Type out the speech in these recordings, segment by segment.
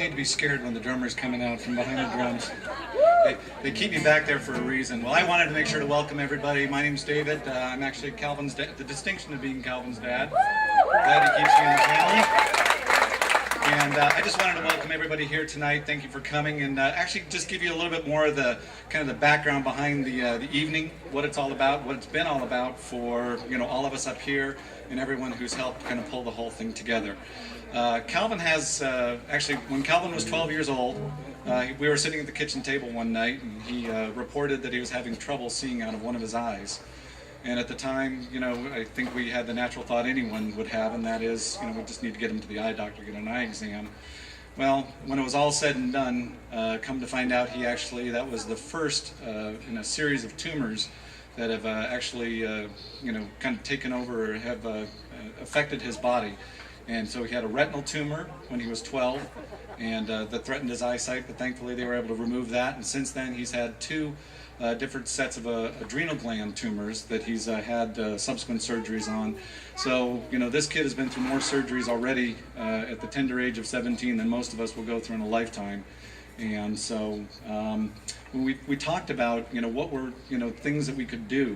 need to be scared when the drummer's coming out from behind the drums. They keep me back there for a reason. Well, I wanted to make sure to welcome everybody. My name's David. I'm actually Calvin's dad, the distinction of being Calvin's dad. Glad he keeps me in the family. And I just wanted to welcome everybody here tonight. Thank you for coming, and actually just give you a little bit more of the kind of the background behind the evening, what it's all about, what it's been all about for all of us up here and everyone who's helped kind of pull the whole thing together. Calvin has actually, when Calvin was 12 years old, we were sitting at the kitchen table one night, and he reported that he was having trouble seeing out of one of his eyes. And at the time, I think we had the natural thought anyone would have, and that is, we just need to get him to the eye doctor, get an eye exam. Well, when it was all said and done, come to find out that was the first in a series of tumors that have actually, kind of taken over or have affected his body. And so he had a retinal tumor when he was 12, and that threatened his eyesight, but thankfully they were able to remove that. And since then he's had two different sets of adrenal gland tumors that he's had subsequent surgeries on. So, this kid has been through more surgeries already at the tender age of 17 than most of us will go through in a lifetime. And so when we talked about, what were, things that we could do,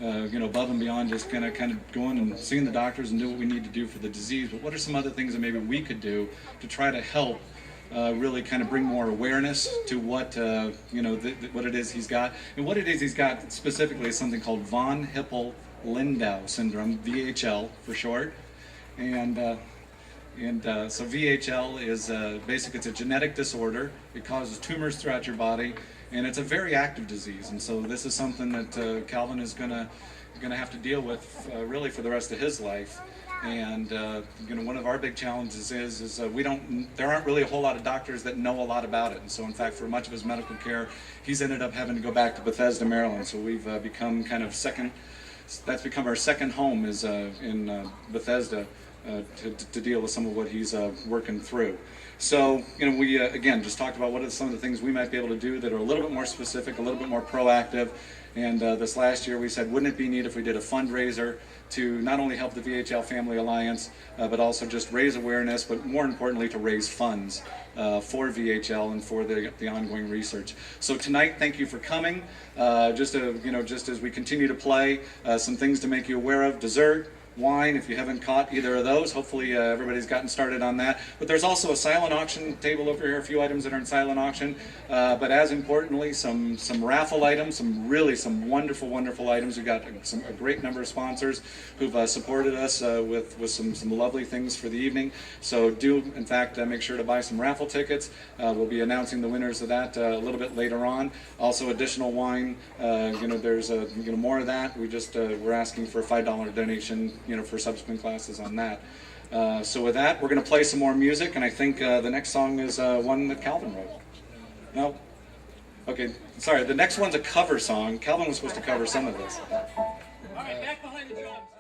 above and beyond just kind of going and seeing the doctors and do what we need to do for the disease, but what are some other things that maybe we could do to try to help really kind of bring more awareness to what what it is he's got. And what it is he's got specifically is something called von Hippel-Lindau syndrome, VHL for short. And so VHL is basically, it's a genetic disorder. It causes tumors throughout your body, and it's a very active disease. And so this is something that Calvin is gonna have to deal with really for the rest of his life. And one of our big challenges is there aren't really a whole lot of doctors that know a lot about it. And so in fact, for much of his medical care, he's ended up having to go back to Bethesda, Maryland. So we've become kind of that's become our second home is in Bethesda to deal with some of what he's working through. So we again just talked about what are some of the things we might be able to do that are a little bit more specific, a little bit more proactive. And this last year we said, wouldn't it be neat if we did a fundraiser to not only help the VHL Family Alliance, but also just raise awareness, but more importantly to raise funds for VHL and for the ongoing research. So tonight, thank you for coming. Just as we continue to play, some things to make you aware of: dessert, wine, if you haven't caught either of those. Hopefully everybody's gotten started on that. But there's also a silent auction table over here, a few items that are in silent auction. But as importantly, some raffle items, some wonderful items. We've got a great number of sponsors who've supported us with some lovely things for the evening. So do, in fact, make sure to buy some raffle tickets. We'll be announcing the winners of that a little bit later on. Also additional wine, there's more of that. We're asking for a $5 donation for subsequent classes on that. So with that, we're going to play some more music, and I think the next song is one that Calvin wrote. No? Okay, sorry, the next one's a cover song. Calvin was supposed to cover some of this. All right, back behind the drums.